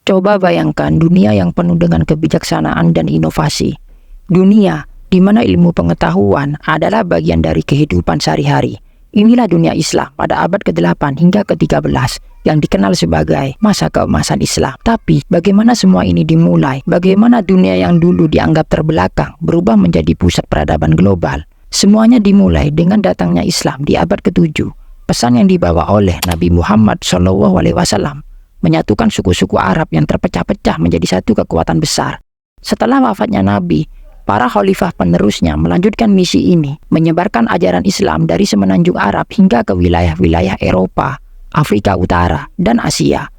Coba bayangkan dunia yang penuh dengan kebijaksanaan dan inovasi. Dunia di mana ilmu pengetahuan adalah bagian dari kehidupan sehari-hari. Inilah dunia Islam pada abad ke-8 hingga ke-13 yang dikenal sebagai masa keemasan Islam. Tapi bagaimana semua ini dimulai? Bagaimana dunia yang dulu dianggap terbelakang berubah menjadi pusat peradaban global? Semuanya dimulai dengan datangnya Islam di abad ke-7. Pesan yang dibawa oleh Nabi Muhammad SAW menyatukan suku-suku Arab yang terpecah-pecah menjadi satu kekuatan besar. Setelah wafatnya Nabi, para khalifah penerusnya melanjutkan misi ini, menyebarkan ajaran Islam dari semenanjung Arab hingga ke wilayah-wilayah Eropa, Afrika Utara, dan Asia.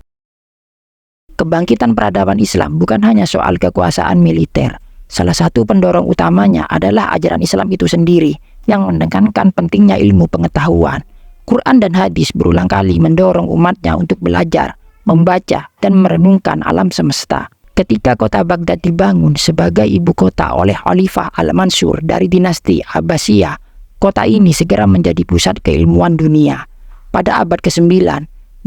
Kebangkitan peradaban Islam bukan hanya soal kekuasaan militer. Salah satu pendorong utamanya adalah ajaran Islam itu sendiri yang menekankan pentingnya ilmu pengetahuan. Quran dan hadis berulang kali mendorong umatnya untuk belajar, membaca, dan merenungkan alam semesta. Ketika kota Baghdad dibangun sebagai ibu kota oleh Khalifah Al-Mansur dari dinasti Abbasiyah, kota ini segera menjadi pusat keilmuan dunia. Pada abad ke-9,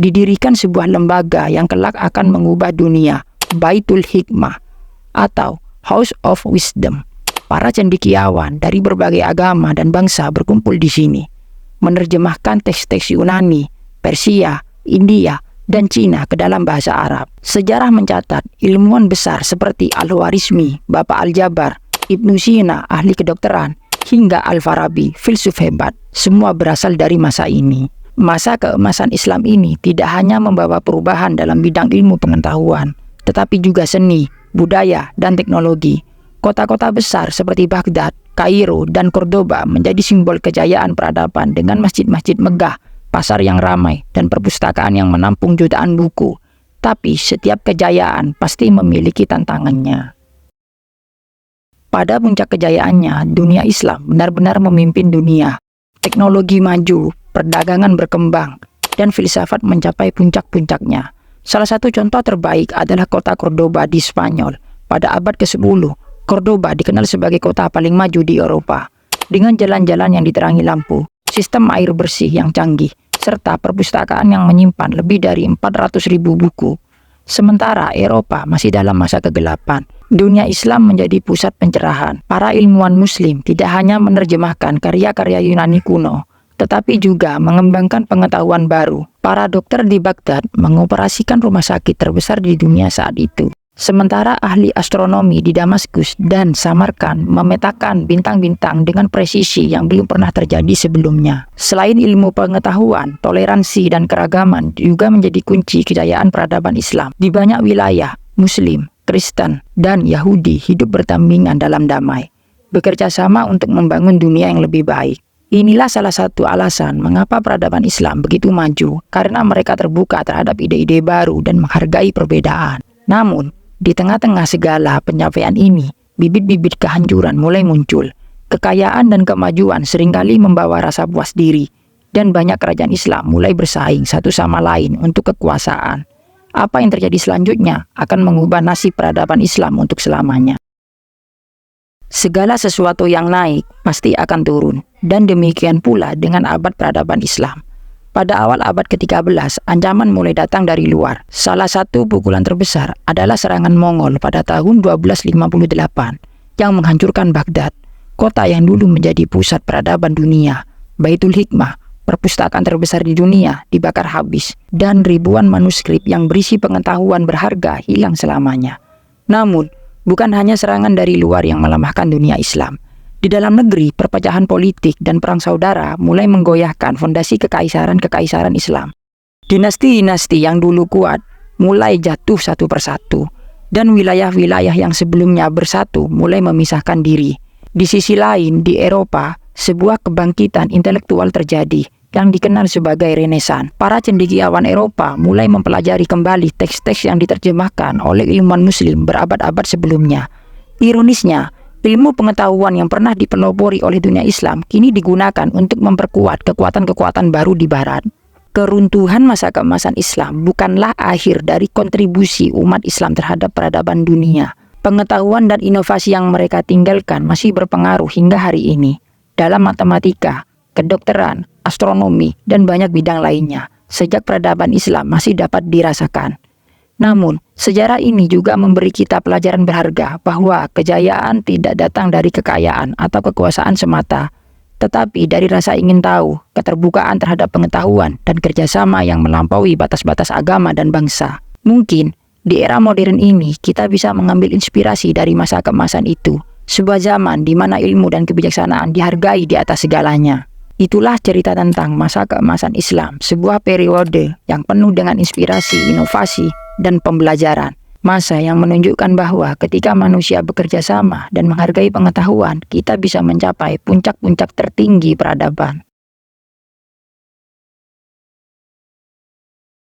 didirikan sebuah lembaga yang kelak akan mengubah dunia, Baitul Hikmah atau House of Wisdom. Para cendekiawan dari berbagai agama dan bangsa berkumpul di sini, menerjemahkan teks-teks Yunani, Persia, India, dan Cina ke dalam bahasa Arab. Sejarah mencatat ilmuwan besar seperti Al-Khwarizmi, Bapak Al-Jabar, Ibnu Sina, ahli kedokteran, hingga Al-Farabi, filsuf hebat, semua berasal dari masa ini. Masa keemasan Islam ini tidak hanya membawa perubahan dalam bidang ilmu pengetahuan, tetapi juga seni, budaya, dan teknologi. Kota-kota besar seperti Baghdad, Kairo, dan Cordoba menjadi simbol kejayaan peradaban dengan masjid-masjid megah, pasar yang ramai, dan perpustakaan yang menampung jutaan buku. Tapi setiap kejayaan pasti memiliki tantangannya. Pada puncak kejayaannya, dunia Islam benar-benar memimpin dunia. Teknologi maju, perdagangan berkembang, dan filsafat mencapai puncak-puncaknya. Salah satu contoh terbaik adalah kota Cordoba di Spanyol. Pada abad ke-10, Cordoba dikenal sebagai kota paling maju di Eropa. Dengan jalan-jalan yang diterangi lampu, sistem air bersih yang canggih, serta perpustakaan yang menyimpan lebih dari 400.000 buku. Sementara Eropa masih dalam masa kegelapan, dunia Islam menjadi pusat pencerahan. Para ilmuwan Muslim tidak hanya menerjemahkan karya-karya Yunani kuno, tetapi juga mengembangkan pengetahuan baru. Para dokter di Baghdad mengoperasikan rumah sakit terbesar di dunia saat itu. Sementara ahli astronomi di Damaskus dan Samarkand memetakan bintang-bintang dengan presisi yang belum pernah terjadi sebelumnya. Selain ilmu pengetahuan, toleransi dan keragaman juga menjadi kunci kejayaan peradaban Islam. Di banyak wilayah, Muslim, Kristen, dan Yahudi hidup berdampingan dalam damai, bekerja sama untuk membangun dunia yang lebih baik. Inilah salah satu alasan mengapa peradaban Islam begitu maju, karena mereka terbuka terhadap ide-ide baru dan menghargai perbedaan. Namun, di tengah-tengah segala pencapaian ini, bibit-bibit kehancuran mulai muncul. Kekayaan dan kemajuan seringkali membawa rasa puas diri, dan banyak kerajaan Islam mulai bersaing satu sama lain untuk kekuasaan. Apa yang terjadi selanjutnya akan mengubah nasib peradaban Islam untuk selamanya. Segala sesuatu yang naik pasti akan turun, dan demikian pula dengan abad peradaban Islam. Pada awal abad ke-13, ancaman mulai datang dari luar. Salah satu pukulan terbesar adalah serangan Mongol pada tahun 1258 yang menghancurkan Baghdad, kota yang dulu menjadi pusat peradaban dunia. Baitul Hikmah, perpustakaan terbesar di dunia, dibakar habis, dan ribuan manuskrip yang berisi pengetahuan berharga hilang selamanya. Namun, bukan hanya serangan dari luar yang melemahkan dunia Islam. Di dalam negeri, perpecahan politik dan perang saudara mulai menggoyahkan fondasi kekaisaran-kekaisaran Islam. Dinasti-dinasti yang dulu kuat mulai jatuh satu persatu, dan wilayah-wilayah yang sebelumnya bersatu mulai memisahkan diri. Di sisi lain, di Eropa, sebuah kebangkitan intelektual terjadi yang dikenal sebagai Renaissance. Para cendekiawan Eropa mulai mempelajari kembali teks-teks yang diterjemahkan oleh ilmuwan Muslim berabad-abad sebelumnya. Ironisnya, ilmu pengetahuan yang pernah dipelopori oleh dunia Islam kini digunakan untuk memperkuat kekuatan-kekuatan baru di Barat. Keruntuhan masa keemasan Islam bukanlah akhir dari kontribusi umat Islam terhadap peradaban dunia. Pengetahuan dan inovasi yang mereka tinggalkan masih berpengaruh hingga hari ini dalam matematika, kedokteran, astronomi, dan banyak bidang lainnya. Sejak peradaban Islam masih dapat dirasakan. Namun, Sejarah ini juga memberi kita pelajaran berharga bahwa kejayaan tidak datang dari kekayaan atau kekuasaan semata, tetapi dari rasa ingin tahu, keterbukaan terhadap pengetahuan, dan kerjasama yang melampaui batas-batas agama dan bangsa. Mungkin di era modern ini kita bisa mengambil inspirasi dari masa keemasan itu, sebuah zaman di mana ilmu dan kebijaksanaan dihargai di atas segalanya. Itulah cerita tentang masa keemasan Islam, sebuah periode yang penuh dengan inspirasi, inovasi, dan pembelajaran. Masa yang menunjukkan bahwa ketika manusia bekerja sama dan menghargai pengetahuan, kita bisa mencapai puncak-puncak tertinggi peradaban.